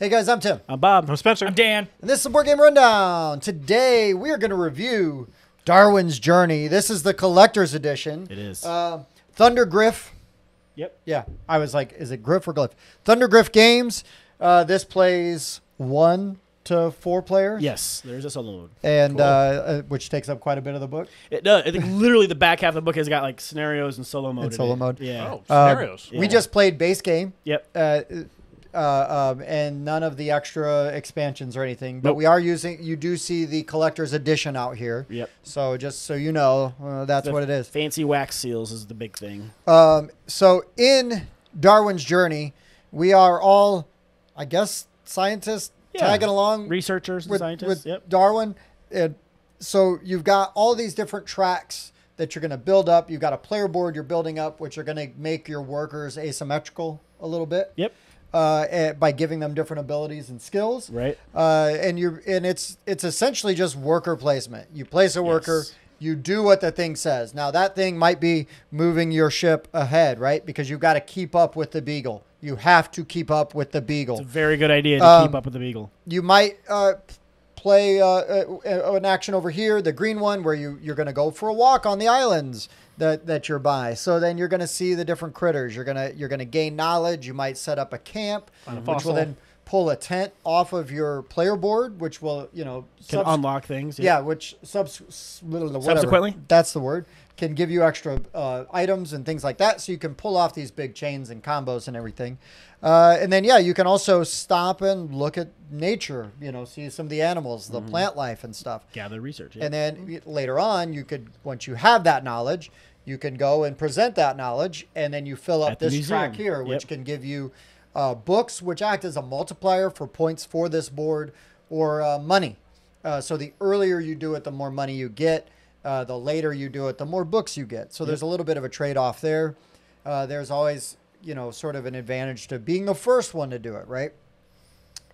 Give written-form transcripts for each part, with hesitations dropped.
Hey guys, I'm Tim. I'm Bob. I'm Spencer. I'm Dan. And this is the Board Game Rundown. Today we are going to review Darwin's Journey. This is the collector's edition. It is. Thunder Griff. Yep. Yeah, I was like, is it Griff or Glyph? Thunder Griff Games. This plays 1 to 4 players. Yes, there's a solo mode. And which takes up quite a bit of the book. It does. I think literally the back half of the book has got like scenarios and solo mode. And solo mode. Yeah. Oh, scenarios. We just played base game. Yep. And none of the extra expansions or anything. But Nope. we are using, you do see the collector's edition out here. Yep. So just so you know, that's what it is. Fancy wax seals is the big thing. So in Darwin's Journey, we are all, I guess, scientists tagging along Researchers and with scientists. Yep. Darwin. And so you've got all these different tracks that you're going to build up. You've got a player board you're building up, which are going to make your workers asymmetrical a little bit. Yep. By giving them different abilities and skills, Right. And it's essentially just worker placement. You place a worker, Yes. you do what the thing says. Now that thing might be moving your ship ahead, right? Because you've got to keep up with the Beagle. You have to keep up with the Beagle. It's a very good idea to keep up with the Beagle. You might play an action over here, the green one, where you're going to go for a walk on the islands that you're by. So then you're going to see the different critters. You're gonna gain knowledge. You might set up a camp, which will then pull a tent off of your player board, which will Can unlock things. yeah, which whatever, Subsequently? that's the word, can give you extra items and things like that, so you can pull off these big chains and combos and everything. And then you can also stop and look at nature. See some of the animals, the plant life and stuff. Gather research. Yeah. And then later on, you could, once you have that knowledge, you can go and present that knowledge, and then you fill up At the this track museum. here, which Yep. can give you books, which act as a multiplier for points for this board, or money. So the earlier you do it, the more money you get. The later you do it, the more books you get. So there's a little bit of a trade-off there. There's always, sort of an advantage to being the first one to do it, right?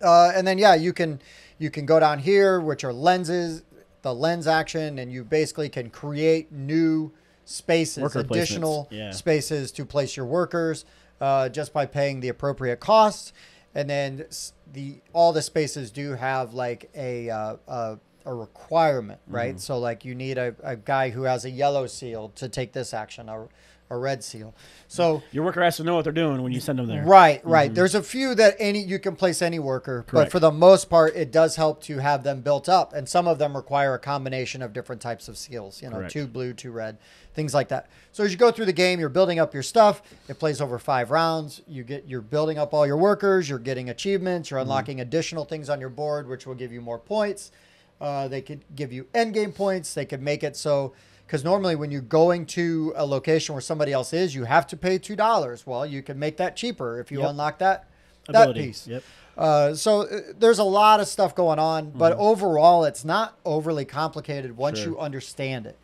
And then, you can go down here, which are lenses, the lens action, and you basically can create new spaces, Worker additional placements. Yeah. spaces to place your workers just by paying the appropriate costs. And then all the spaces do have like a requirement, right? So like you need a guy who has a yellow seal to take this action, a red seal. So Your worker has to know what they're doing when you send them there. right. There's a few that you can place any worker, but Correct. for the most part, it does help to have them built up. And some of them require a combination of different types of seals, Correct. 2 blue, 2 red, things like that. So as you go through the game, you're building up your stuff. It plays over 5 rounds. You're building up all your workers. You're getting achievements. You're unlocking additional things on your board, which will give you more points. They could give you end game points. They could make it so, because normally when you're going to a location where somebody else is, you have to pay $2. Well, you can make that cheaper if you Yep. unlock that Ability. piece. Yep. So there's a lot of stuff going on, but overall, it's not overly complicated once you understand it.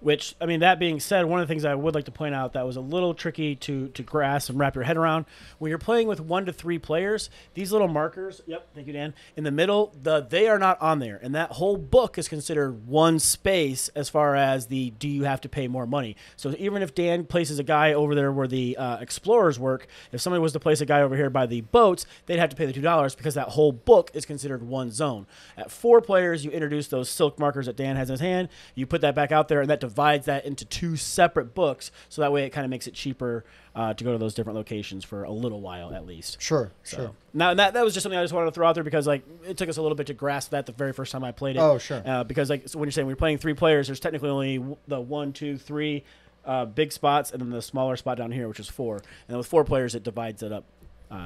Which, I mean, that being said, one of the things I would like to point out that was a little tricky to grasp and wrap your head around, when you're playing with 1 to 3 players, these little markers, thank you, Dan, in the middle, they are not on there. And that whole book is considered one space as far as do you have to pay more money. So even if Dan places a guy over there where the explorers work, if somebody was to place a guy over here by the boats, they'd have to pay the $2 because that whole book is considered one zone. At 4 players, you introduce those silk markers that Dan has in his hand, you put that back out there, and that divides that into 2 separate books, so that way it kind of makes it cheaper to go to those different locations for a little while at least. Sure. Now that was just something I just wanted to throw out there because like it took us a little bit to grasp that the very first time I played it. Oh, sure. Because like so when you're saying we're playing 3 players, there's technically only the 1, 2, 3 big spots, and then the smaller spot down here, which is 4. And then with 4 players, it divides it up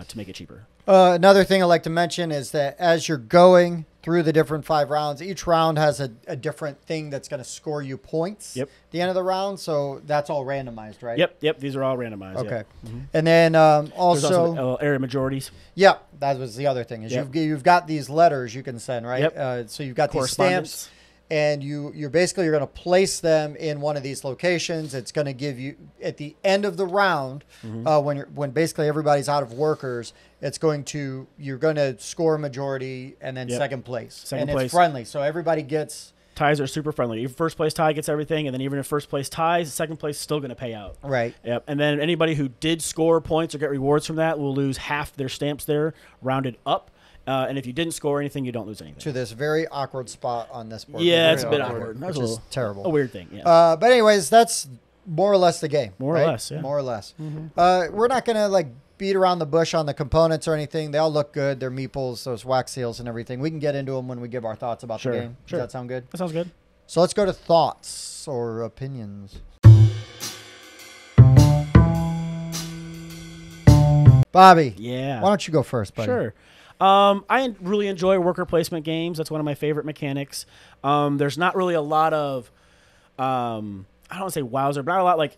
to make it cheaper. Another thing I'd like to mention is that as you're going through the different 5 rounds, each round has a different thing that's going to score you points Yep. at the end of the round. So that's all randomized, right? Yep. These are all randomized. Okay. Yep. And then There's also, also area majorities. yeah, that was the other thing is Yep. you've got these letters you can send, right? Yep. So you've got these Correspondence. stamps. And you're going to place them in one of these locations. It's going to give you at the end of the round, when basically everybody's out of workers, you're going to score a majority and then second place. Second and place. It's friendly, so everybody gets Ties are super friendly. Your first place tie gets everything, and then even if first place ties, second place is still going to pay out. right. Yep. And then anybody who did score points or get rewards from that will lose half their stamps there, rounded up. And if you didn't score anything, you don't lose anything. To this very awkward spot on this board. Yeah, it's a Very bit awkward. That's which is terrible. A weird thing. Yeah. But anyways, that's more or less the game. More or less, yeah. More or less. We're not going to like beat around the bush on the components or anything. They all look good. They're meeples, those wax seals and everything. We can get into them when we give our thoughts about the game. Does that sound good? That sounds good. So let's go to thoughts or opinions. Bobby. Yeah. Why don't you go first, buddy? Sure. I really enjoy worker placement games. That's one of my favorite mechanics. There's not really a lot of, I don't want to say wowzer, but not a lot like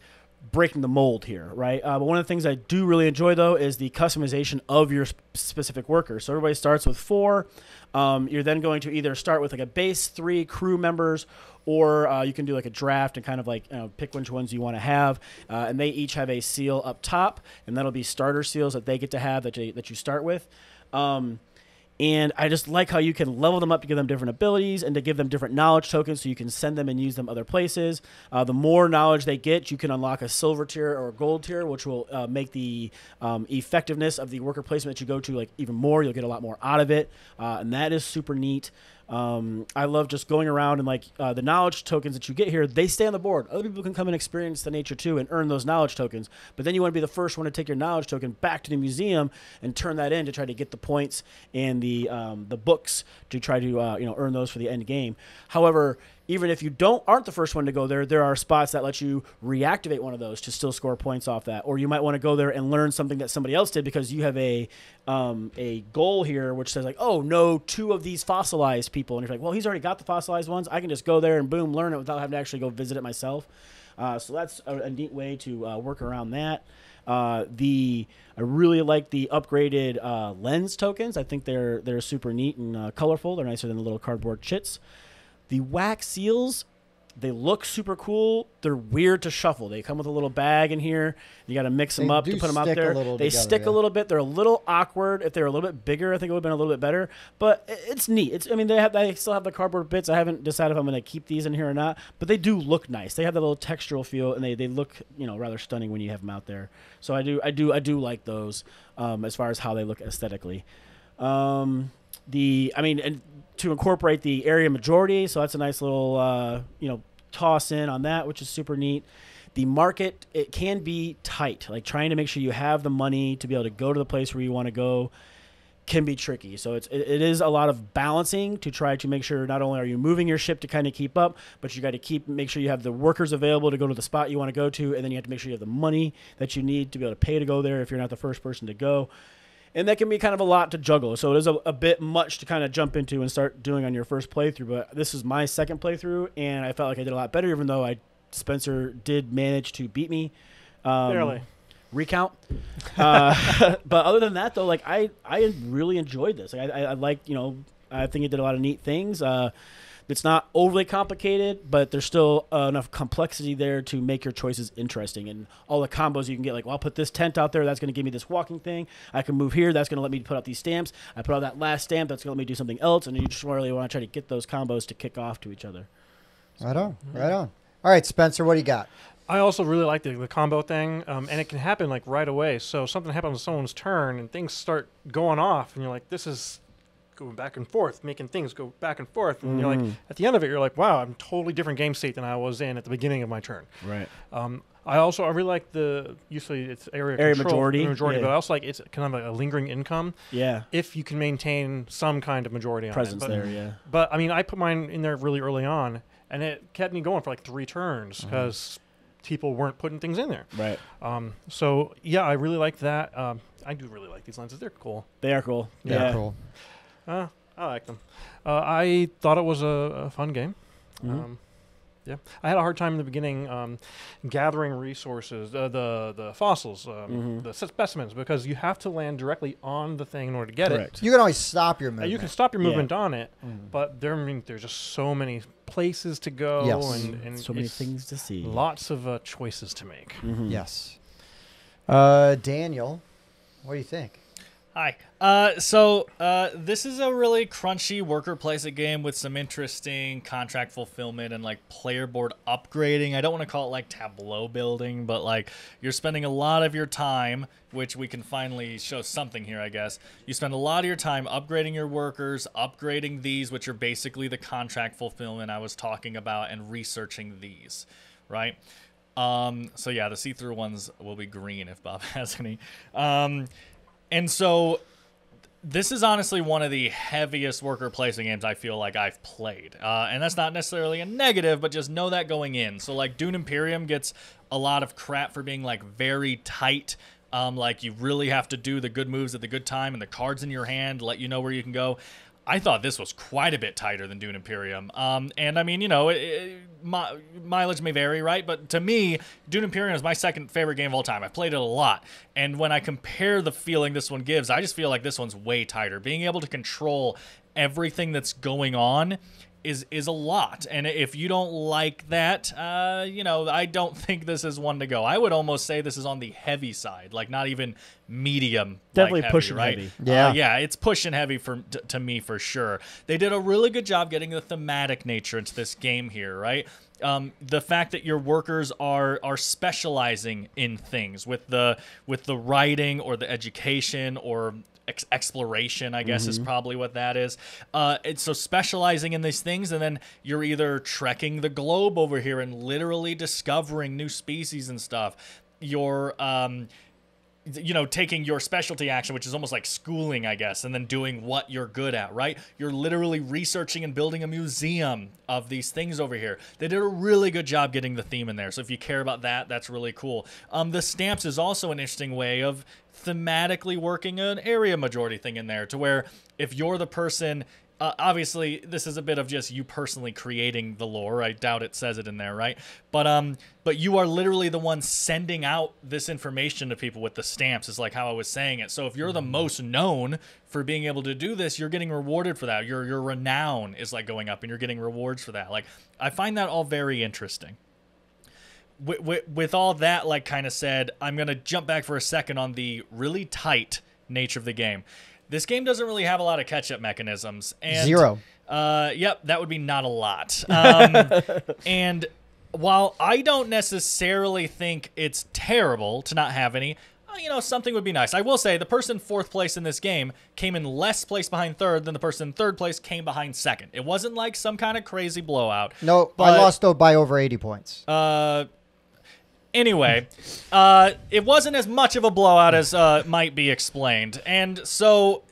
breaking the mold here, right? But one of the things I do really enjoy, though, is the customization of your specific worker. So everybody starts with 4. You're then going to either start with like a base 3 crew members, or you can do like a draft and kind of like pick which ones you want to have. And they each have a seal up top, and that'll be starter seals that they get to have that you start with. And I just like how you can level them up to give them different abilities and to give them different knowledge tokens so you can send them and use them other places. The more knowledge they get, you can unlock a silver tier or a gold tier, which will make the effectiveness of the worker placement that you go to like even more. You'll get a lot more out of it, and that is super neat. I love just going around and like the knowledge tokens that you get here, they stay on the board. Other people can come and experience the nature too and earn those knowledge tokens. But then you want to be the first one to take your knowledge token back to the museum and turn that in to try to get the points and the books to try to earn those for the end game. However, even if you aren't the first one to go there, there are spots that let you reactivate one of those to still score points off that. Or you might want to go there and learn something that somebody else did because you have a goal here which says like, oh, no, 2 of these fossilized people. And you're like, well, he's already got the fossilized ones. I can just go there and boom, learn it without having to actually go visit it myself. So that's a neat way to work around that. I really like the upgraded lens tokens. I think they're super neat and colorful. They're nicer than the little cardboard chits. The wax seals, they look super cool. They're weird to shuffle. They come with a little bag in here. You got to mix them up to put them out there. They stick a little bit. They're a little awkward. If they were a little bit bigger, I think it would have been a little bit better. But it's neat. They still have the cardboard bits. I haven't decided if I'm going to keep these in here or not. But they do look nice. They have that little textural feel, and they look rather stunning when you have them out there. So I do like those as far as how they look aesthetically. And to incorporate the area majority, so that's a nice little toss in on that, which is super neat. The market, it can be tight, like trying to make sure you have the money to be able to go to the place where you want to go can be tricky. So it is a lot of balancing to try to make sure not only are you moving your ship to kind of keep up, but you got to make sure you have the workers available to go to the spot you want to go to, and then you have to make sure you have the money that you need to be able to pay to go there if you're not the first person to go. And that can be kind of a lot to juggle. So it is a bit much to kind of jump into and start doing on your first playthrough. But this is my second playthrough, and I felt like I did a lot better, even though Spencer did manage to beat me. Barely. Recount. But other than that, though, like I really enjoyed this. Like, I like, I think it did a lot of neat things. It's not overly complicated, but there's still enough complexity there to make your choices interesting. And all the combos you can get, like, well, I'll put this tent out there. That's going to give me this walking thing. I can move here. That's going to let me put out these stamps. I put out that last stamp. That's going to let me do something else. And you just really want to try to get those combos to kick off to each other. Right on. Right on. All right, Spencer, what do you got? I also really like the combo thing, and it can happen like right away. So something happens on someone's turn, and things start going off, and you're like, this is going back and forth, making things go back and forth. And you're like, at the end of it, you're like, wow, I'm totally different game state than I was in at the beginning of my turn. Right. I really like usually it's area majority, but I also like it's kind of like a lingering income. Yeah. If you can maintain some kind of majority on presence it. there, yeah. But I mean, I put mine in there really early on, and it kept me going for like 3 turns because people weren't putting things in there. Right. So yeah, I really like that. I do really like these lenses. They're cool. They are cool. Yeah, cool. I like them. I thought it was a fun game. Yeah, I had a hard time in the beginning gathering resources, the fossils, the specimens, because you have to land directly on the thing in order to get it. You can always stop your movement. You can stop your movement on it, but there's just so many places to go and so many things to see. Lots of choices to make. Yes. Daniel, what do you think? Hi. This is a really crunchy worker placement game with some interesting contract fulfillment and like player board upgrading. I don't want to call it like tableau building, but like you're spending a lot of your time, which we can finally show something here, I guess. You spend a lot of your time upgrading your workers, upgrading these, which are basically the contract fulfillment I was talking about, and researching these, right? So yeah, the see-through ones will be green if Bob has any. And so this is honestly one of the heaviest worker placing games I feel like I've played. And that's not necessarily a negative, but just know that going in. So like Dune Imperium gets a lot of crap for being like very tight. Like you really have to do the good moves at the good time and the cards in your hand let you know where you can go. I thought this was quite a bit tighter than Dune Imperium. And I mean, you know, mileage may vary, right? But to me, Dune Imperium is my second favorite game of all time. I've played it a lot. And when I compare the feeling this one gives, I just feel like this one's way tighter. Being able to control everything that's going on is a lot. And if you don't like that, you know, I don't think this is one to go. I would almost say this is on the heavy side, like not even medium. Definitely like heavy, pushing right? heavy. Yeah. Yeah, it's pushing heavy to me for sure. They did a really good job getting the thematic nature into this game here, right? The fact that your workers are specializing in things with the writing or the education or exploration, I guess, is probably what that is. It's so specializing in these things, and then you're either trekking the globe over here and literally discovering new species and stuff. You're you know, taking your specialty action, which is almost like schooling, I guess, and then doing what you're good at, right? You're literally researching and building a museum of these things over here. They did a really good job getting the theme in there. So if you care about that, that's really cool. The stamps is also an interesting way of thematically working an area majority thing in there, to where if you're the person... obviously, this is a bit of just you personally creating the lore. I doubt it says it in there, right? But you are literally the one sending out this information to people with the stamps, is like how I was saying it. So if you're the most known for being able to do this, you're getting rewarded for that. Your renown is like going up, and you're getting rewards for that. Like, I find that all very interesting. With all that, like, kind of said, I'm going to jump back for a second on the really tight nature of the game. This game doesn't really have a lot of catch-up mechanisms. And, 0. Yep, that would be not a lot. And while I don't necessarily think it's terrible to not have any, you know, something would be nice. I will say the person 4th place in this game came in less place behind 3rd than the person in 3rd place came behind 2nd. It wasn't like some kind of crazy blowout. No, but, I lost by over 80 points. Anyway, it wasn't as much of a blowout as might be explained. And so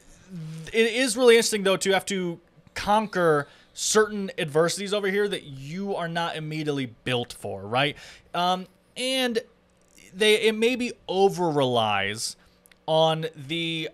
it is really interesting, though, to have to conquer certain adversities over here that you are not immediately built for, right? And it maybe over-relies on the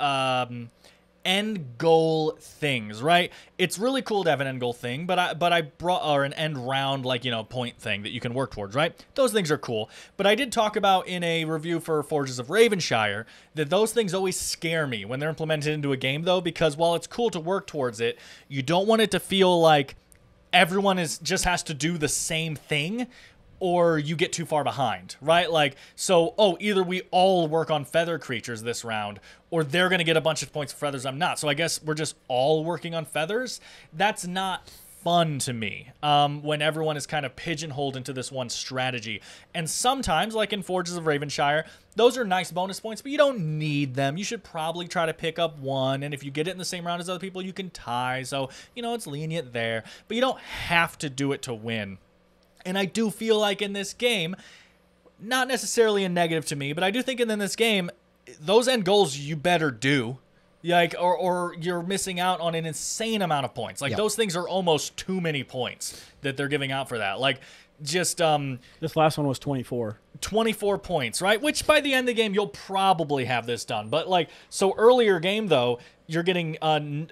end goal things, right? It's really cool to have an end goal thing, but I brought, or an end round, like, you know, point thing that you can work towards, right? Those things are cool. But I did talk about in a review for Forges of Ravenshire that those things always scare me when they're implemented into a game, though, because while it's cool to work towards it, you don't want it to feel like everyone just has to do the same thing, or you get too far behind, right? Like, so, either we all work on feather creatures this round, or they're going to get a bunch of points for feathers, I'm not. So I guess we're just all working on feathers. That's not fun to me when everyone is kind of pigeonholed into this one strategy. And sometimes, like in Forges of Ravenshire, those are nice bonus points, but you don't need them. You should probably try to pick up one, and if you get it in the same round as other people, you can tie. So, you know, it's lenient there. But you don't have to do it to win. And I do feel like in this game, not necessarily a negative to me, but I do think in this game, those end goals you better do. Like, or you're missing out on an insane amount of points. Like, those things are almost too many points that they're giving out for that. Like, just... this last one was 24. 24 points, right? Which by the end of the game, you'll probably have this done. But, like, so earlier game, though, you're getting,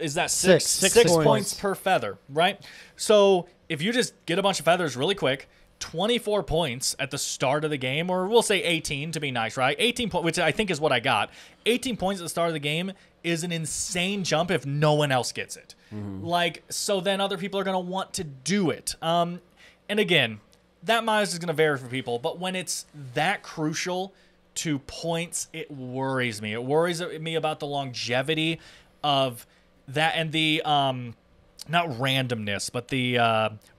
is that six points per feather, right? So if you just get a bunch of feathers really quick, 24 points at the start of the game, or we'll say 18 to be nice, right? 18 points, which I think is what I got. 18 points at the start of the game is an insane jump if no one else gets it. Like, so then other people are going to want to do it. And again, that mileage is going to vary for people, but when it's that crucial to points, it worries me. It worries me about the longevity of that and the not randomness, but the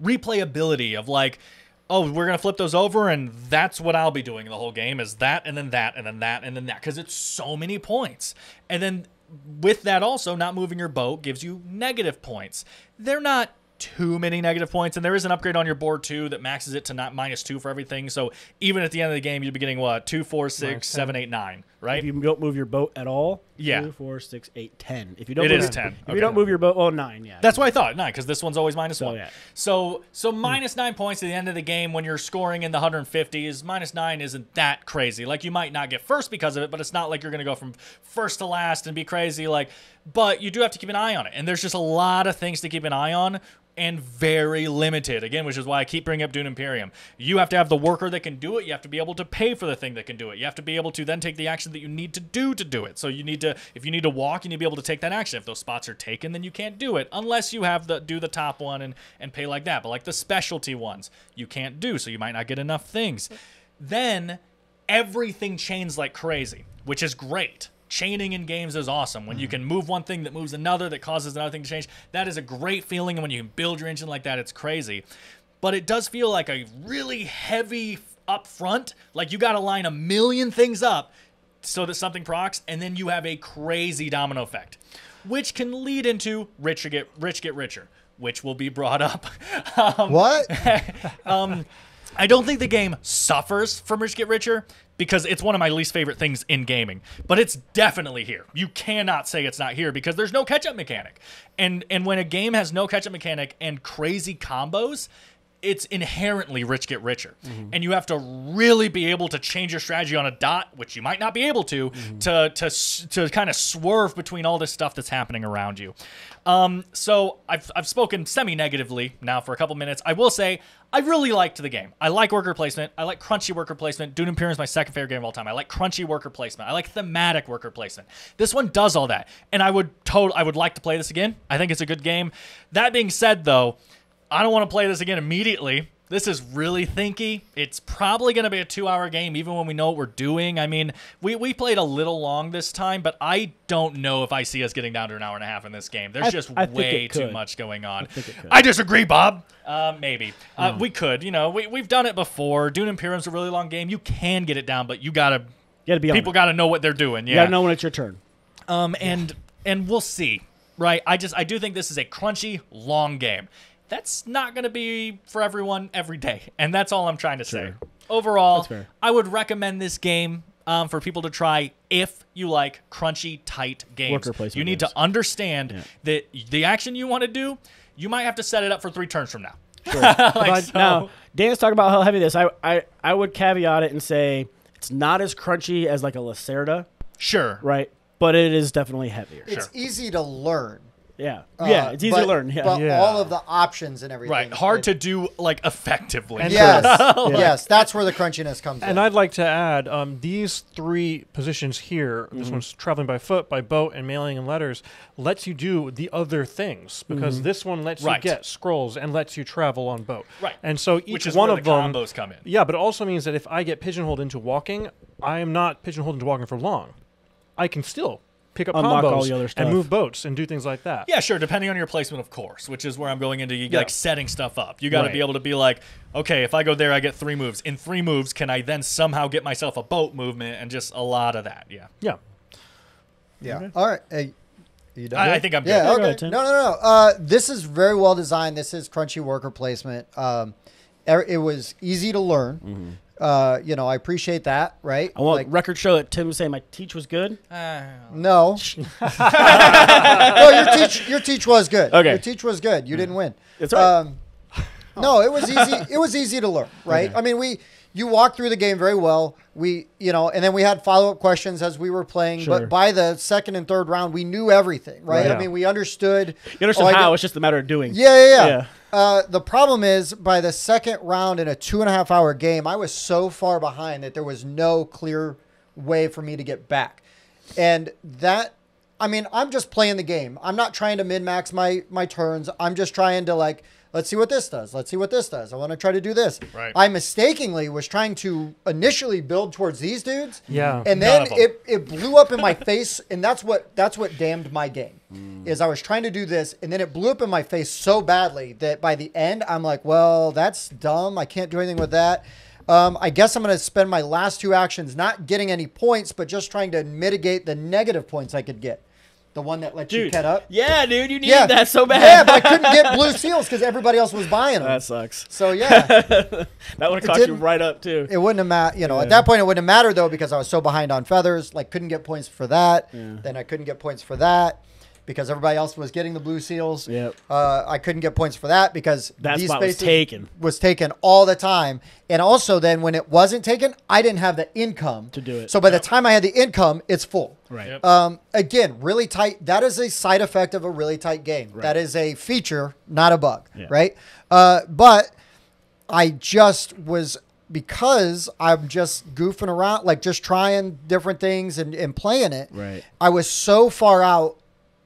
replayability of like, oh, we're gonna flip those over, and that's what I'll be doing the whole game is that, and then that, and then that, and then that, because it's so many points. And then with that also, not moving your boat gives you negative points. They're not too many negative points, and there is an upgrade on your board too that maxes it to not -2 for everything. So even at the end of the game, you'd be getting what, 2, 4, 6, 7, 8, 9, right? If you don't move your boat at all, Yeah. 2, 4, 6, 8, 10. If you don't It move is your, 10. If Okay. you don't move your boat, 9, yeah. That's what I thought, 9, because this one's always -1. yeah. So -9 points at the end of the game when you're scoring in the 150s. -9 isn't that crazy. Like, you might not get first because of it, but it's not like you're going to go from first to last and be crazy. Like, but you do have to keep an eye on it, and there's just a lot of things to keep an eye on. And very limited, again, which is why I keep bringing up Dune Imperium. You have to have the worker that can do it. You have to be able to pay for the thing that can do it. You have to be able to then take the action that you need to do it. So you need to, if you need to walk, you need to be able to take that action. If those spots are taken, then you can't do it unless you have do the top one and pay like that. But like the specialty ones, you can't do, so you might not get enough things. Then everything chains like crazy, which is great. Chaining in games is awesome. When you can move one thing that moves another that causes another thing to change, that is a great feeling. And when you can build your engine like that, it's crazy. But it does feel like a really heavy up front. Like you got to line a million things up so that something procs, and then you have a crazy domino effect, which can lead into rich get richer, which will be brought up. What? I don't think the game suffers from Rich Get Richer because it's one of my least favorite things in gaming. But it's definitely here. You cannot say it's not here because there's no catch-up mechanic. And when a game has no catch-up mechanic and crazy combos, it's inherently Rich Get Richer. And you have to really be able to change your strategy on a dot, which you might not be able to kind of swerve between all this stuff that's happening around you. So I've spoken semi-negatively now for a couple minutes. I will say I really liked the game. I like worker placement. I like crunchy worker placement. Dune Imperium is my second favorite game of all time. I like crunchy worker placement. I like thematic worker placement. This one does all that, and I would like to play this again. I think it's a good game. That being said, though, I don't want to play this again immediately. This is really thinky. It's probably going to be a 2-hour game, even when we know what we're doing. I mean, we played a little long this time, but I don't know if I see us getting down to an hour and a half in this game. There's just way too much going on. I disagree, Bob. Maybe. We could. You know, we've done it before. Dune Imperium's a really long game. You can get it down, but you got to be people got to know what they're doing. Yeah. You got to know when it's your turn. And we'll see, right? I do think this is a crunchy, long game. That's not going to be for everyone every day, and that's all I'm trying to say. Overall, I would recommend this game for people to try if you like crunchy, tight games. You need to understand that the action you want to do, you might have to set it up for 3 turns from now. Sure. Now, Dan's talking about how heavy this. I would caveat it and say it's not as crunchy as like a Lacerda. Sure. Right? But it is definitely heavier. It's easy to learn. Yeah, it's easy to learn. But all of the options and everything. Right, hard to do like effectively. Yes, yes, that's where the crunchiness comes in. And I'd like to add, these 3 positions here, this one's traveling by foot, by boat, and mailing in letters, lets you do the other things, because this one lets you get scrolls and lets you travel on boat. Right. And so Which each is one where of the them, combos come in. Yeah, but it also means that if I get pigeonholed into walking, I am not pigeonholed into walking for long. I can still pick up Unlock combos all the other stuff. and move boats and do things like that. Yeah, sure, depending on your placement, of course, which is where I'm going into like setting stuff up. You got to be able to be like, okay, if I go there, I get 3 moves. In 3 moves, can I then somehow get myself a boat movement and just a lot of that? Yeah. Yeah. All right. Hey, you done? I think I'm good. Yeah. Go Okay. ahead, Tim. No. This is very well designed. This is crunchy worker placement. It was easy to learn. You know, I appreciate that, right? I want record show that Tim was saying my teach was good. No. No, your teach was good. Okay. Your teach was good. You didn't win. It's right. No, it was easy. It was easy to learn, right? Okay. I mean, you walked through the game very well. And then we had follow-up questions as we were playing. Sure. But by the second and third round, we knew everything, right? I mean, we understood. You understood how. It's just a matter of doing. Yeah. The problem is, by the second round in a 2.5-hour game, I was so far behind that there was no clear way for me to get back. And that, I mean, I'm just playing the game. I'm not trying to min-max my turns. I'm just trying to like let's see what this does. Let's see what this does. I want to try to do this. Right. I mistakenly was trying to initially build towards these dudes. Yeah. And None then of 'em. it blew up in my face, and that's what damned my game. Is I was trying to do this, and then it blew up in my face so badly that by the end I'm like, well, that's dumb. I can't do anything with that. I guess I'm going to spend my last 2 actions not getting any points, but just trying to mitigate the negative points I could get. The one that lets you Dude. get up. Yeah, dude, you needed that so bad. Yeah, but I couldn't get blue seals because everybody else was buying them. That sucks. So yeah, That would have caught you didn't- right up too. it wouldn't have mattered. You know, at that point it wouldn't have mattered though because I was so behind on feathers. Like couldn't get points for that. Then I couldn't get points for that because everybody else was getting the blue seals. Yep. I couldn't get points for that because That these spot was spaces taken. was taken all the time. And also then when it wasn't taken, I didn't have the income To do it. So by the time I had the income, it's full. Right. Yep. Again, really tight. That is a side effect of a really tight game. Right. That is a feature, not a bug. Yeah. Right. But I just was, because I'm just goofing around, like just trying different things and playing it. Right. I was so far out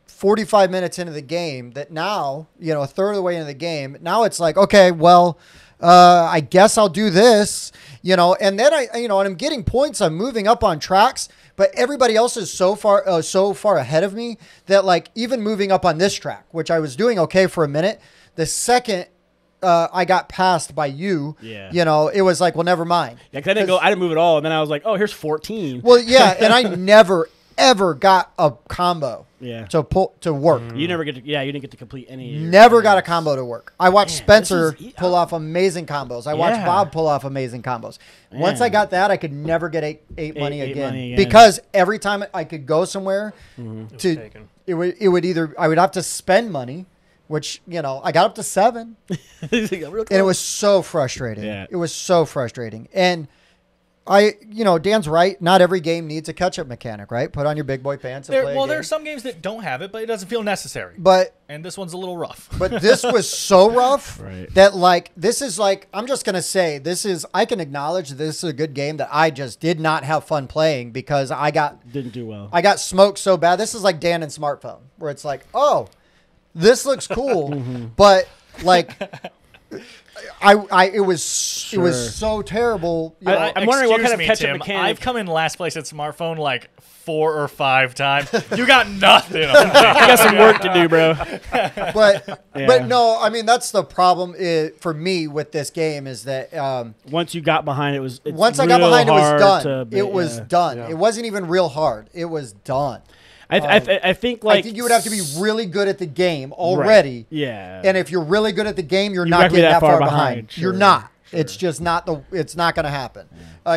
45 minutes into the game that now, you know, a third of the way into the game, now it's like, okay, well, I guess I'll do this, you know, and then and I'm getting points. I'm moving up on tracks, but everybody else is so far ahead of me that like even moving up on this track, which I was doing okay for a minute, the second I got passed by you, Yeah. you know, it was like, well, never mind. Yeah, 'cause I didn't move at all, and then I was like, oh, here's 14. Well, yeah, and I never ever got a combo Yeah. to work. You never get to, you didn't get to complete any. Of your Never got a combo to work. I watched Man, Spencer this is- pull off amazing combos. I watched Yeah. Bob pull off amazing combos. Once I Man. got that, I could never get eight money eight again money again. because every time I could go somewhere was to taken. it would either I would have to spend money, which you know I got up to 7, Real close. and it was so frustrating. Yeah. It was so frustrating. And Dan's right. Not every game needs a catch-up mechanic, right? Put on your big boy pants and play a There game. are some games that don't have it, but it doesn't feel necessary. But And this one's a little rough. But this was so rough Right. that like this is like I'm just gonna say I can acknowledge this is a good game that I just did not have fun playing because I got Didn't do well. smoked so bad. This is like Dan and Smartphone where it's like, oh, this looks cool, but like it was so terrible. You know? I'm wondering what Excuse kind of me, catch-up Tim, mechanic- I've come in last place at Smartphone like 4 or 5 times. You got nothing. I got some work to do, bro. but Yeah. no, I mean that's the problem for me with this game is that Once you got behind it, it's once I got real behind, it was hard done. to be- It was yeah. done. Yeah. It wasn't even real hard. It was done. I think like I think you would have to be really good at the game already. Yeah. And if you're really good at the game, you're You're not not gonna getting be that that far far behind. behind. You're Sure. not. It's just not it's not going to happen.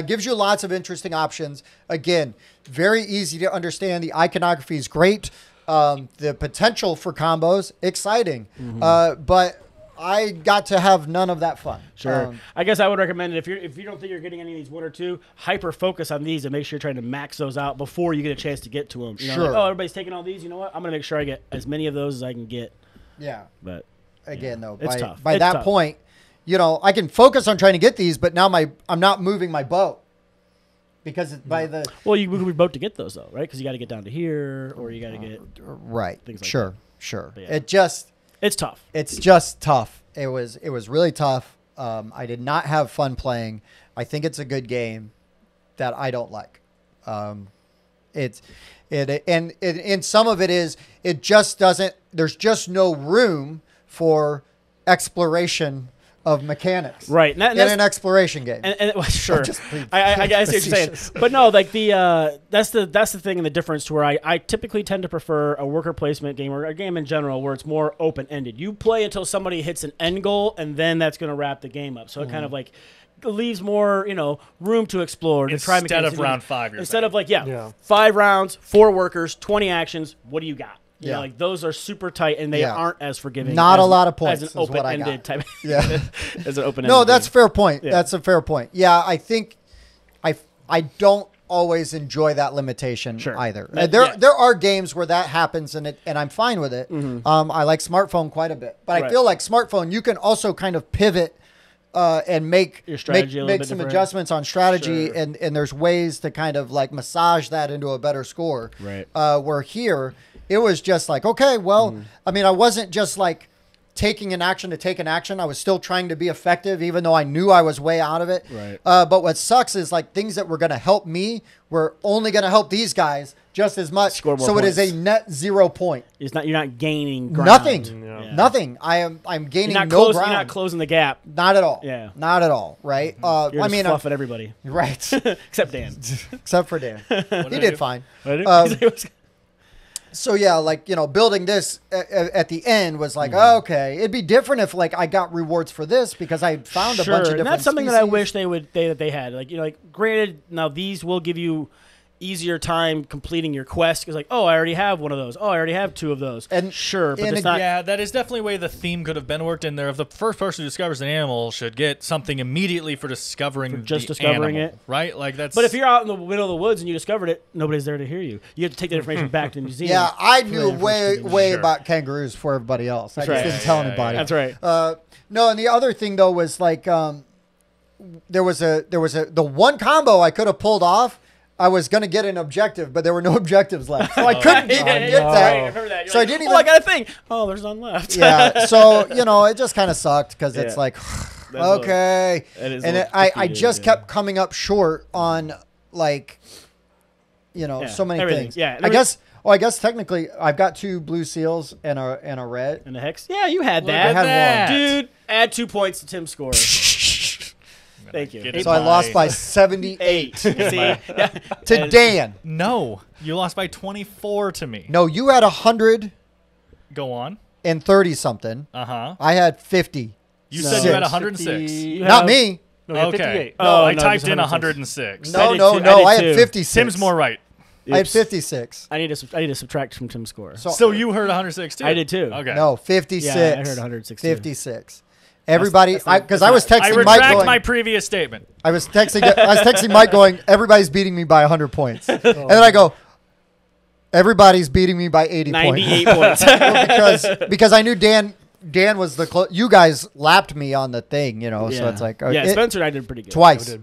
Gives you lots of interesting options. Again, very easy to understand. The iconography is great. The potential for combos, exciting. But I got to have none of that fun. Sure. I guess I would recommend it if you don't think you're getting any of these 1 or 2, hyper focus on these and make sure you're trying to max those out before you get a chance to get to them. You know, Sure. like, oh, everybody's taking all these. You know what? I'm gonna make sure I get as many of those as I can get. Yeah. But Again, though, It's by, tough. by It's that tough. point, I can focus on trying to get these, but now I'm not moving my boat because by the well, you would boat to get those though, right? Because you got to get down to here, or you got to get. right. Things like Sure. But yeah. It just. It's tough. It's just tough. It was really tough. I did not have fun playing. I think it's a good game that I don't like. And some of it is it just doesn't. There's just no room for exploration of mechanics, Right. And in an exploration game. And well, sure, Just being I see what you're saying, facetious. but no, like that's the thing and the difference to where I typically tend to prefer a worker placement game or a game in general where it's more open ended. You play until somebody hits an end goal, and then that's going to wrap the game up. So it kind of like leaves more room to explore to try Instead mechanics. of round 5, you're Instead saying. of like 5 Yeah. rounds, 4 workers, 20 actions. What do you got? You know, Yeah. like those are super tight and they Yeah. aren't as forgiving. Not as, a lot of points as is an what I got. open-ended type. Yeah. As an open. No, that's a fair point. Yeah. That's a fair point. Yeah, I think I don't always enjoy that limitation Sure. either. Yeah. There are games where that happens and I'm fine with it. I like Smartphone quite a bit, but I Right. feel like Smartphone you can also kind of pivot and make Your strategy a little make bit some different. adjustments on strategy, Sure. and there's ways to kind of like massage that into a better score. Right. Where here it was just like, okay, well, I mean, I wasn't just like taking an action to take an action. I was still trying to be effective, even though I knew I was way out of it. Right. But what sucks is like things that were going to help me were only going to help these guys just as much. Score more so it is a points. net 0 point. It's not. You're not gaining ground. Nothing. Yeah. Nothing. I'm gaining You're not, no closing, ground. you're not closing the gap. Not at all. Yeah. Not at all. Right. You're I just mean, fluffing everybody, right. except Dan. Except for Dan. He I did do? fine. Um, So yeah, like, you know, building this at the end was like, Mm-hmm. okay, it'd be different if like I got rewards for this because I found a bunch of different and that's something that I species. wish they had. Like, you know, like granted, now these will give you easier time completing your quest because, like, oh, I already have one of those. Oh, I already have 2 of those. And- sure, but and it's not. Yeah, that is definitely a way the theme could have been worked in there. If the first person who discovers an animal should get something immediately for discovering just the discovering animal, it. right? Like that's. But if you're out in the middle of the woods and you discovered it, nobody's there to hear you. You have to take that information back to the museum. Yeah, I for knew that way information. way Sure. about kangaroos before everybody else. I That's just right. didn't tell Yeah, anybody. That's right. No, and the other thing though was like there was the one combo I could have pulled off. I was gonna get an objective, but there were no objectives left, so I couldn't Yeah, get yeah, that. right, I remember that. You're So I like, didn't oh, even- I got a thing. Oh, there's none left. Yeah, so you know, it just kind of sucked because it's Yeah. like, That's a- okay, that is a and little I defeated, just yeah. kept coming up short on like, you know, Yeah, so many everything. things. Yeah, I guess. Oh, I guess technically I've got 2 blue seals and a red. And the hex? Yeah, you had Look that. at that. Dude, add 2 points to Tim's score. Thank you. Get Eight it So I by- lost by 78 See? Yeah. to Dan. no, you lost by 24 to me. No, you had 130 Go on. something. Uh-huh. I had 50. You No. said you had Six. 106. You Not have- me. No, you had Okay. 58. Oh, No, I no, typed just in 106. 106. I No, did no, too. no. I I did had too. 56. Tim's more right. I had Oops. 56. I need to subtract from Tim's score. So you heard 106 too? I did too. Okay. No, 56. Yeah, I heard 106 too. 56. Everybody, that's not- because that's I was not- I texting Mike retract going. my previous statement. I was texting Mike going. Everybody's beating me by 100 points, and then I go. Everybody's beating me by 80 98 points. points. Well, because I knew Dan was the you guys lapped me on the thing, you know. So it's like yeah, it- Spencer and I did pretty good. twice. did.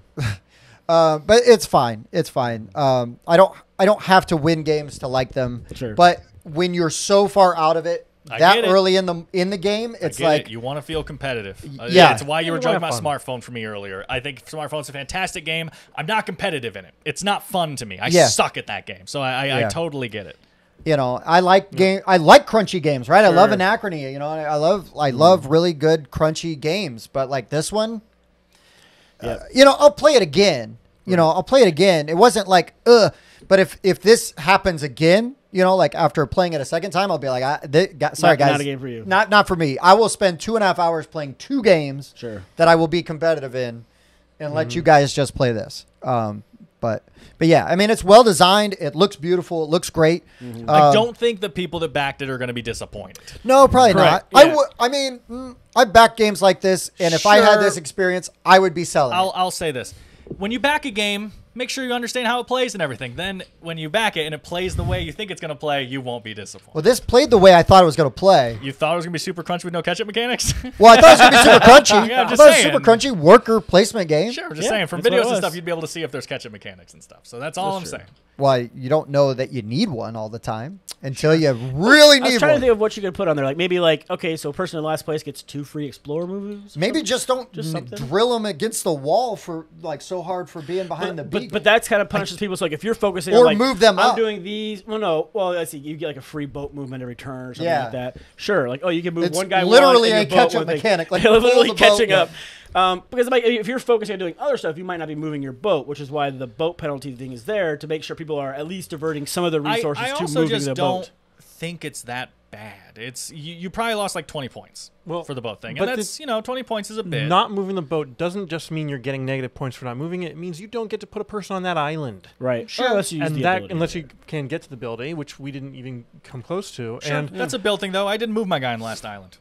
But it's fine. It's fine. I don't have to win games to like them. Sure. But when you're so far out of it I that get it. early in the game, it's Get like it. You want to feel competitive. yeah. It's why you were You joking wanna about have smartphone for me earlier. I think smartphone's a fantastic game. I'm not competitive in it. It's not fun to me. I Yeah. suck at that game. So I Yeah. totally get it. you know, I like I like crunchy games, right? I love Sure. anachrony. You know, I love really good crunchy games. But like this one, you know, I'll play it again. You know, I'll play it again. It wasn't like but if this happens again, you know, like after playing it a second time, I'll be like, sorry guys, not a game for you. Not for me. I will spend 2.5 hours playing 2 games Sure. that I will be competitive in, and let you guys just play this. But yeah, I mean, it's well designed. It looks beautiful. It looks great. I don't think the people that backed it are going to be disappointed. No, probably Correct, not. yeah. I mean, I back games like this, and if I had Sure. this experience, I would be selling. it. I'll say this. When you back a game, make sure you understand how it plays and everything. Then when you back it and it plays the way you think it's going to play, you won't be disappointed. Well, this played the way I thought it was going to play. You thought it was going to be super crunchy with no catch-up mechanics? Well, I thought it was going to be super crunchy. Yeah, I'm I just thought it was saying. super crunchy worker placement game. Sure, I'm just Yeah, saying. From that's what it videos and was. stuff, you'd be able to see if there's catch-up mechanics and stuff. So that's all I'm saying. Why you don't know that you need one all the time until you really I was need trying to one. think of what you could put on there. Like maybe like, okay, so person in last place gets 2 free Explorer moves. Maybe just don't Just something. drill them against the wall for like so hard for being behind the beacon. But that's kind of punishes people. So like if you're focusing Or on like move them I'm up. doing these. Well, no. Well, let's see. You get like a free boat movement every turn or something Yeah. like that. Sure. Like oh, you can move It's one guy. literally one, a and your boat catch-up one thing. mechanic, like literally pull the boat catching up. up. Because like, if you're focusing on doing other stuff, you might not be moving your boat, which is why the boat penalty thing is there to make sure people are at least diverting some of the resources I to also moving just the don't boat. think it's that bad. It's you probably lost like 20 points Well, for the boat thing. but And that's, 20 points is a bit. Not moving the boat doesn't just mean you're getting negative points for not moving it. It means you don't get to put a person on that island. Right. Sure. Unless you use And the that, ability. unless you can get to the ability, which we didn't even come close to. Sure, And that's a build thing, though. I didn't move my guy on the last island.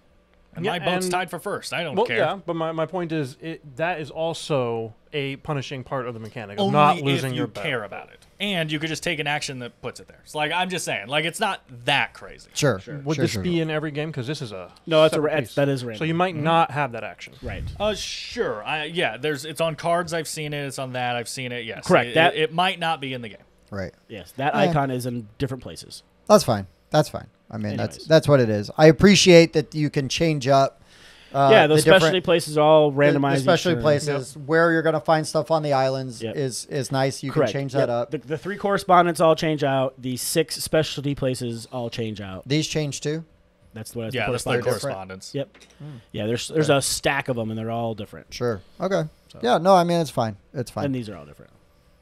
And Yeah, my boat's and- tied for first. I don't well, care. yeah, but my point is that is also a punishing part of the mechanic of Only not losing if your you boat. care about it. And you could just take an action that puts it there. It's like, I'm just saying, like, it's not that crazy. Sure. Would Sure, this sure, be sure. in every game? Because this is a No, that's separate piece. that is So random. you might not have that action. right. Sure. It's on cards. I've seen it. It's on that. I've seen it. Yes. Correct. It might not be in the game. Right. Yes, that Yeah. icon is in different places. That's fine. That's fine. I mean, Anyways. that's what it is. I appreciate that you can change up. Those the specialty different- places are all randomized. The specialty each turn. places where you're going to find stuff on the islands Yep. is nice. You Correct. can change that up. The 3 correspondents all change out. The 6 specialty places all change out. These change too. That's what Yeah, that's the like correspondence. correspondence. Yep. Yeah, there's a stack of them, and they're all different. Sure. Okay. So- Yeah. No, I mean it's fine. It's fine. And these are all different.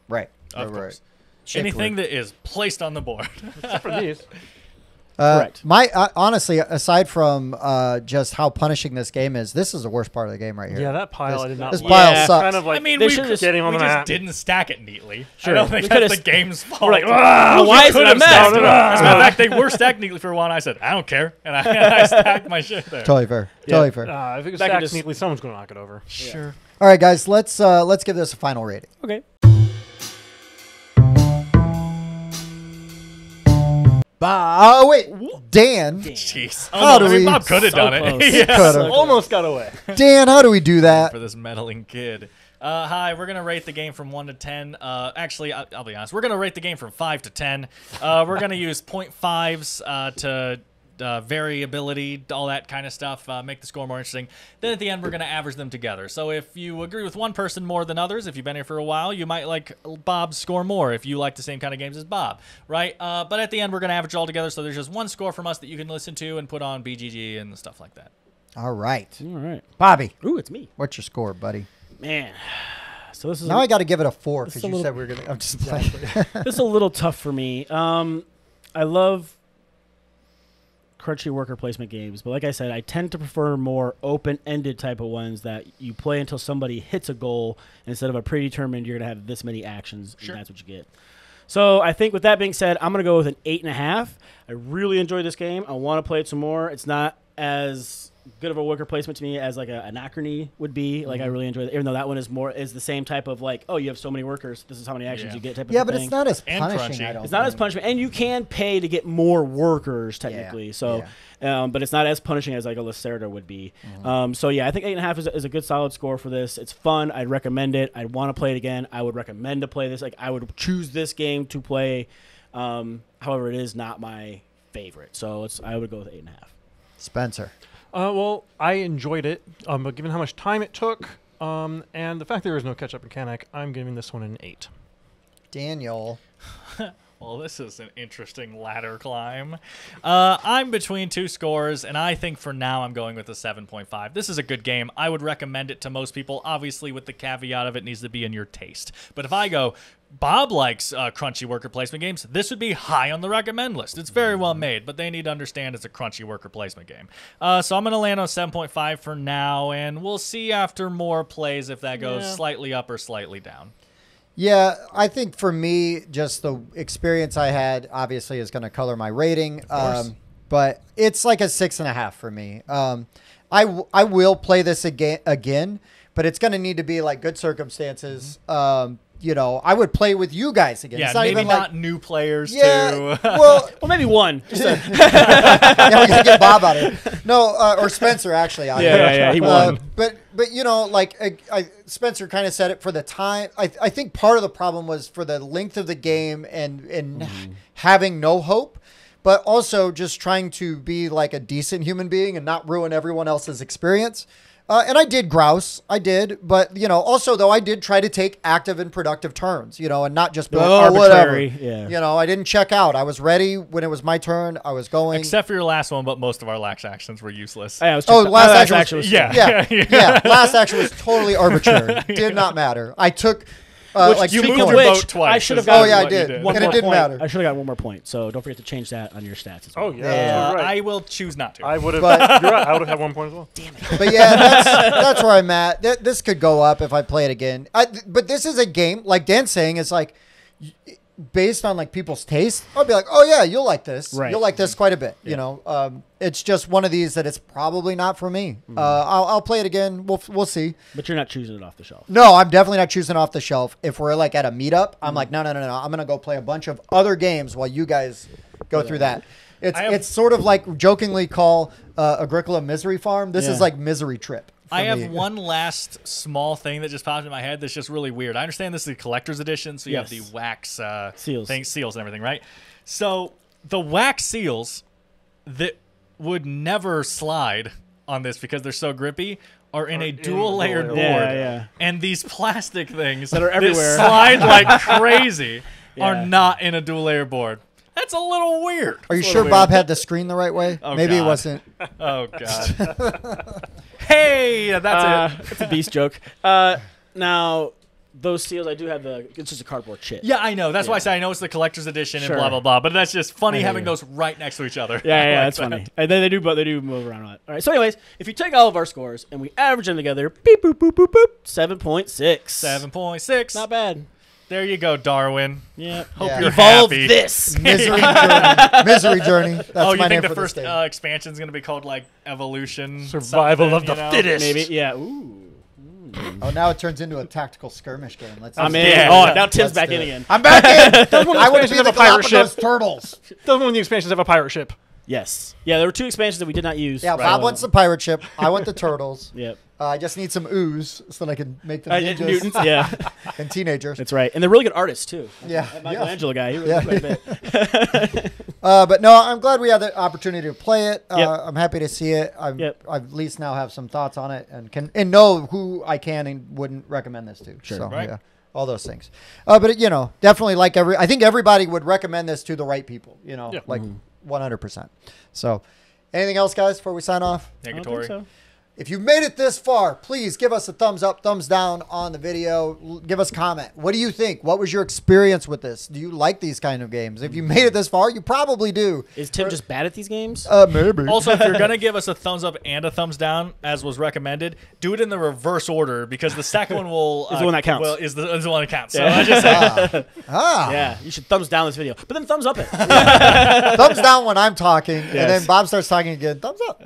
Right. Of right, course. Shit, Anything that is placed on the board. Except for these. Correct. Honestly, aside from just how punishing this game is, this is the worst part of the game right here. Yeah, that pile I did not This like. pile Yeah, sucks. Kind of like I mean, They we should've just, getting on we the just map. didn't stack it neatly. Sure. I don't think We that's could've the game's fault. We're like, why is it a Could've mess? stacked it up. As a matter of fact, they were stacked neatly for a while, and I said, I don't care. And I stacked my shit there. Totally fair. Totally fair. if it was That could stacked just- neatly, someone's going to knock it over. Sure. All right, guys. Let's give this a final rating. Okay. Oh wait, Dan. Jeez. How do I mean, we- Bob could have So done close. it. He Yeah. could've. Almost got away. Dan, how do we do that? For this meddling kid. Hi, we're going to rate the game from 1 to 10. Actually, I'll be honest. We're going to rate the game from 5 to 10. We're going to use 0.5s to variability, all that kind of stuff, make the score more interesting. Then at the end, we're going to average them together. So if you agree with one person more than others, if you've been here for a while, you might like Bob's score more if you like the same kind of games as Bob, right? But at the end, we're going to average all together. So there's just one score from us that you can listen to and put on BGG and stuff like that. All right, All right. Bobby. Ooh, it's me. What's your score, buddy? Man. So this is Now I got to give it a 4 because It's a you little- said we were gonna. I'm just playing. this is a little tough for me. I love crunchy worker placement games, but like I said, I tend to prefer more open-ended type of ones that you play until somebody hits a goal instead of a predetermined. You're gonna have this many actions, Sure. and that's what you get. So I think with that being said, I'm gonna go with an 8.5. I really enjoyed this game. I want to play it some more. It's not as good of a worker placement to me as like a Anachrony would be. Like I really enjoy it, even though that one is the same type of like, oh, you have so many workers, this is how many actions Yeah. you get type of Yeah, but thing. it's not as And punishing. crunchy. I don't. It's not as think. punishment, and you can pay to get more workers technically. Yeah, So, but it's not as punishing as like a Lacerda would be. So yeah, I think 8.5 is a good solid score for this. It's fun. I'd recommend it. I'd want to play it again. I would recommend to play this. Like I would choose this game to play. However, it is not my favorite, so I would go with 8.5. Spencer. Well, I enjoyed it, but given how much time it took, and the fact there is no catch-up mechanic, I'm giving this one an 8. Daniel. Well, this is an interesting ladder climb. I'm between 2 scores, and I think for now I'm going with a 7.5. This is a good game. I would recommend it to most people, obviously with the caveat of it needs to be in your taste. But if I go, Bob likes crunchy worker placement games, this would be high on the recommend list. It's very well made, but they need to understand it's a crunchy worker placement game. So I'm going to land on 7.5 for now, and we'll see after more plays if that goes slightly up or slightly down. Yeah, I think for me, just the experience I had obviously is going to color my rating. But it's like a 6.5 for me. I will play this again, but it's going to need to be like good circumstances. You know, I would play with you guys again. Yeah, It's not maybe even not like, new players yeah, too. well, Well, maybe one. Just a, yeah, we gotta get Bob out of it. No, or Spencer actually out here. yeah, he won. But you know, like Spencer kind of said it for the time. I think part of the problem was for the length of the game and having no hope, but also just trying to be like a decent human being and not ruin everyone else's experience. And I did grouse. I did. But, you know, also, though, I did try to take active and productive turns, you know, and not just, They oh, were whatever. arbitrary, yeah. You know, I didn't check out. I was ready when it was my turn. I was going. Except for your last one, but most of our lax actions were useless. Yeah, it was Oh, just- last my action was- Yeah. Yeah. Last action was totally arbitrary. Did not matter. I took like you 2 moved points. your Which boat twice. I should have is gotten. Oh, yeah, I what you did. One And it more didn't point. matter. I should have got one more point. So don't forget to change that on your stats as well. Oh, yeah. Right. I will choose not to. I would have. But- You're right. I would have had 1 point as well. But yeah, that's where I'm at. This could go up if I play it again. But this is a game, like Dan's saying, it's like based on like people's taste. I'll be like, oh yeah, you'll like this. Right. You'll like this quite a bit. You know, it's just one of these that it's probably not for me. I'll play it again. We'll see. But you're not choosing it off the shelf. No, I'm definitely not choosing off the shelf. If we're like at a meetup, I'm like, no. I'm gonna go play a bunch of other games while you guys go through that. It's sort of like jokingly call Agricola Misery Farm. This is Yeah. like Misery Trip. I for have me. one last small thing that just popped in my head that's just really weird. I understand this is a collector's edition, so you have the Yes. wax Seals. seals and everything, right? So the wax seals that would never slide on this because they're so grippy are in a dual layered board. Yeah. And these plastic things That are everywhere. slide like crazy Yeah. are not in a dual layer board. That's a little weird. Are you It's a sure little Bob weird. had the screen the right way? Oh, Maybe it God. wasn't. Oh, God. Hey, that's it. It's a beast joke. Now, those seals, I do have it's just a cardboard chip. Yeah, I know. That's why I Yeah. say I know it's the collector's edition Sure. and blah, blah, blah. But that's just funny I hear having you. those right next to each other. Yeah, I like that's that. funny. And then they do move around a lot. All right. So, anyways, if you take all of our scores and we average them together, beep boop boop boop boop, 7.6. 7.6. Not bad. There you go, Darwin. Yeah. Hope Yeah. you're Evolve happy. this. Misery Journey. Misery Journey. That's Oh, you my name think the for first this game. expansion is going to be called like Evolution? Survival something, of the you know? fittest. Maybe. Yeah. Ooh. Oh, now it turns into a tactical skirmish game. Let's I'm do in. it. Yeah. Oh, now Tim's Let's back do in it. again. I'm back in. I want to be expansions the have a pirate Galapagos ship. turtles. Doesn't one of the expansions have a pirate ship? Yes. Yeah, there were 2 expansions that we did not use. Yeah, Right. Bob wants the pirate ship. I want the turtles. Yep. I just need some ooze so that I can make them ninjas Newtons, yeah. and teenagers. That's right. And they're really good artists, too. Yeah, That yeah. Michelangelo guy, he really Yeah. did quite a bit. But no, I'm glad we had the opportunity to play it. Yep. I'm happy to see it. Yep. I at least now have some thoughts on it and know who I can and wouldn't recommend this to. Sure. So, Right. yeah, all those things. But you know, definitely I think everybody would recommend this to the right people. You know, Yeah. like 100%. So, anything else, guys, before we sign off? I don't Negatory. think so. If you made it this far, please give us a thumbs up, thumbs down on the video. Give us a comment. What do you think? What was your experience with this? Do you like these kind of games? If you made it this far, you probably do. Is Tim just bad at these games? Maybe. Also, if you're going to give us a thumbs up and a thumbs down, as was recommended, do it in the reverse order because the second one will Is the one that counts. Well, is the one that counts. So Yeah. I just say, Yeah, you should thumbs down this video, but then thumbs up it. Thumbs down when I'm talking, and Yes. then Bob starts talking again. Thumbs up.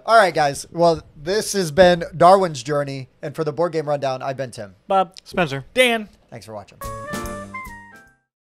All right, guys. Well, this has been Darwin's Journey, and for the Board Game Rundown, I've been Tim. Bob. Spencer. Dan. Thanks for watching.